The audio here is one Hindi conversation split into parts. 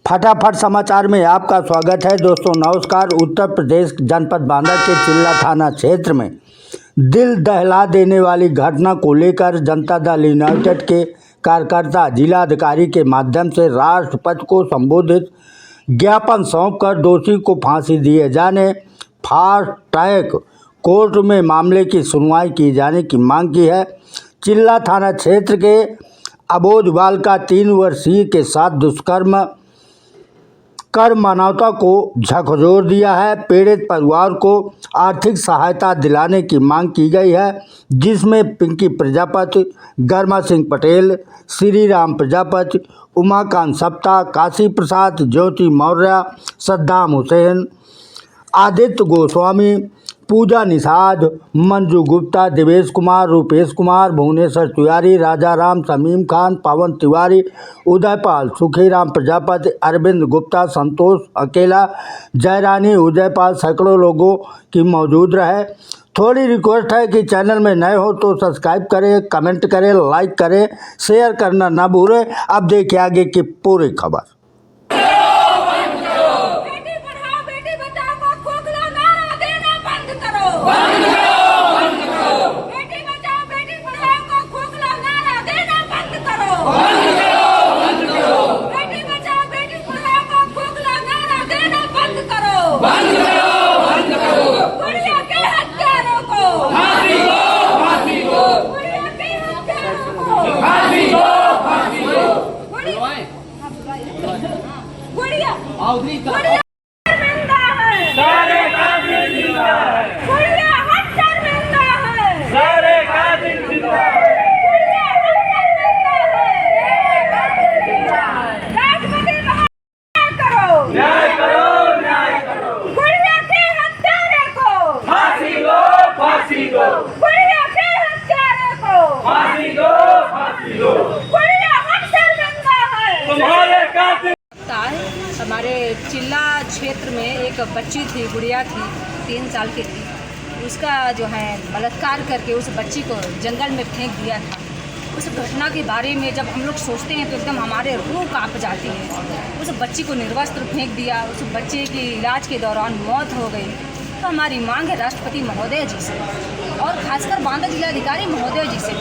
फटाफट समाचार में आपका स्वागत है। दोस्तों नमस्कार। उत्तर प्रदेश जनपद बांदा के चिल्ला थाना क्षेत्र में दिल दहला देने वाली घटना को लेकर जनता दल यूनाइटेड के कार्यकर्ता जिलाधिकारी के माध्यम से राष्ट्रपति को संबोधित ज्ञापन सौंपकर दोषी को फांसी दिए जाने, फास्ट ट्रैक कोर्ट में मामले की सुनवाई की जाने की मांग की है। चिल्ला थाना क्षेत्र के अबोध बालिका 3 वर्षीय के साथ दुष्कर्म कर मानवता को झकझोर दिया है। पीड़ित परिवार को आर्थिक सहायता दिलाने की मांग की गई है, जिसमें पिंकी प्रजापति, गर्मा सिंह पटेल, श्री राम प्रजापति, उमाकांत सप्ता, काशी प्रसाद, ज्योति मौर्य, सद्दाम हुसैन, आदित्य गोस्वामी, पूजा निषाद, मंजू गुप्ता, देवेश कुमार, रूपेश कुमार, भुवनेश्वर तिवारी, राजा राम, शमीम खान, पवन तिवारी, उदयपाल, सुखीराम प्रजापति, अरविंद गुप्ता, संतोष अकेला, जयरानी, उदयपाल सैकड़ों लोगों की मौजूद रहे। थोड़ी रिक्वेस्ट है कि चैनल में नए हो तो सब्सक्राइब करें, कमेंट करें, लाइक करें, शेयर करना ना भूलें। अब देखिए आगे की पूरी खबर। हमारे चिल्ला क्षेत्र में एक बच्ची थी, गुड़िया थी, 3 साल की थी। उसका जो है बलात्कार करके उस बच्ची को जंगल में फेंक दिया था। उस घटना के बारे में जब हम लोग सोचते हैं तो एकदम हमारे रूह कांप जाती है। उस बच्ची को निर्वस्त्र फेंक दिया, उस बच्चे की इलाज के दौरान मौत हो गई। तो हमारी मांग है राष्ट्रपति महोदय जी से और खासकर बांदा जिलाधिकारी महोदय जी से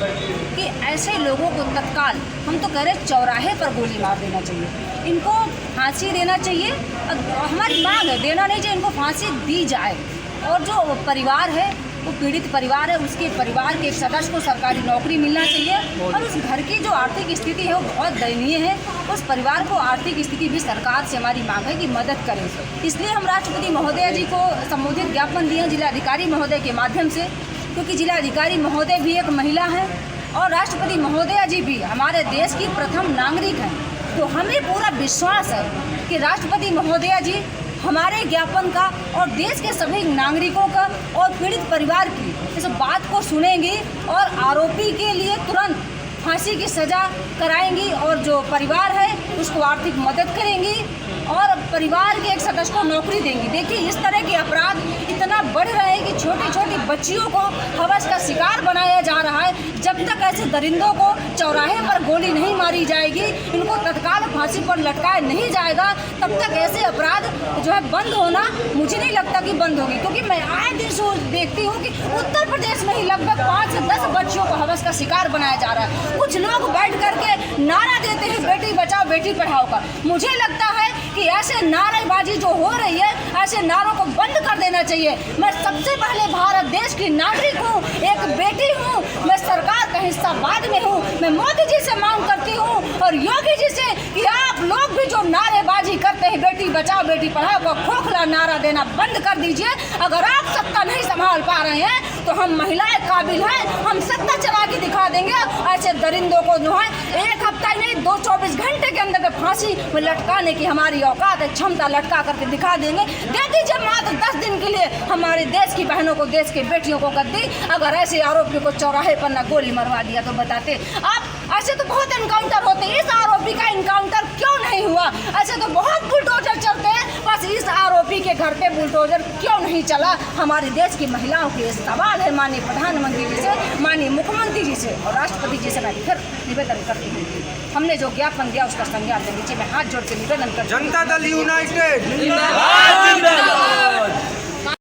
कि ऐसे लोगों को तत्काल, हम तो कह रहे चौराहे पर गोली मार देना चाहिए, इनको फांसी देना चाहिए। हमारी मांग है, देना नहीं चाहिए, इनको फांसी दी जाए। और जो परिवार है, वो पीड़ित परिवार है, उसके परिवार के एक सदस्य को सरकारी नौकरी मिलना चाहिए। और उस घर की जो आर्थिक स्थिति है वो बहुत दयनीय है। उस परिवार को आर्थिक स्थिति भी सरकार से हमारी मांग है कि मदद करें। इसलिए हम राष्ट्रपति महोदय जी को संबोधित ज्ञापन दिए जिलाधिकारी महोदय के माध्यम से, क्योंकि जिलाधिकारी महोदय भी एक महिला है और राष्ट्रपति महोदय जी भी हमारे देश की प्रथम नागरिक हैं। तो हमें पूरा विश्वास है कि राष्ट्रपति महोदय जी हमारे ज्ञापन का और देश के सभी नागरिकों का और पीड़ित परिवार की इस बात को सुनेंगी और आरोपी के लिए तुरंत फांसी की सज़ा कराएंगी और जो परिवार है उसको आर्थिक मदद करेंगी और परिवार के एक सदस्य को नौकरी देंगी। देखिए इस तरह के अपराध इतना बढ़ रहे हैं कि छोटी छोटी बच्चियों को हवस का शिकार बनाया जा रहा है। जब तक ऐसे दरिंदों को चौराहे पर गोली नहीं मारी जाएगी, इनको तत्काल फांसी पर लटकाया नहीं जाएगा, तब तक ऐसे अपराध जो है बंद होना मुझे नहीं लगता कि बंद होगी। क्योंकि मैं आए दिन देखती हूँ कि उत्तर प्रदेश में ही लगभग 5 से 10 बच्चियों को हवस का शिकार बनाया जा रहा है। कुछ लोग बैठ करके नारा देते हैं बेटी बचाओ बेटी पढ़ाओ का। मुझे लगता है कि ऐसे नारेबाजी जो हो रही है, ऐसे नारों को बंद कर देना चाहिए। मैं सबसे पहले भारत देश की नागरिक हूँ, एक बेटी हूँ, मैं सरकार का हिस्सा बाद में हूँ। मैं मोदी जी से मांग करती हूँ और योगी जी से कि आप लोग भी जो नारेबाजी करते हैं बेटी बचाओ बेटी पढ़ाओ का खोखला नारा देना बंद कर दीजिए। अगर आप सत्ता नहीं संभाल पा रहे हैं तो हम महिलाएं काबिल हैं, हम सत्ता चला के दिखा देंगे। ऐसे दरिंदों को जो है 1 हफ्ता ही नहीं 24 घंटे के अंदर फांसी में लटकाने की हमारी औकात है, क्षमता लटका करके दिखा देंगे। दे दीजिए मात्र 10 दिन के लिए हमारे देश की बहनों को, देश की बेटियों को गद्दी। अगर ऐसे आरोपियों को चौराहे पर ना गोली मरवा दिया तो बताते आप। ऐसे तो बहुत इनकाउंटर होते हैं, इस आरोपी का इनकाउंटर क्यों नहीं हुआ? ऐसे तो बहुत बुलडोजर चलते हैं, बस इस आरोपी के घर पे बुलडोजर क्यों नहीं चला? हमारे देश की महिलाओं के सवाल है माननीय प्रधानमंत्री जी से। माननीय मुख्यमंत्री जी से और राष्ट्रपति जी से मैं फिर निवेदन करती हूँ, हमने जो ज्ञापन दिया उसका संज्ञान लें। नीचे में हाथ जोड़ के निवेदन करती हूँ। जनता दल यूनाइटेड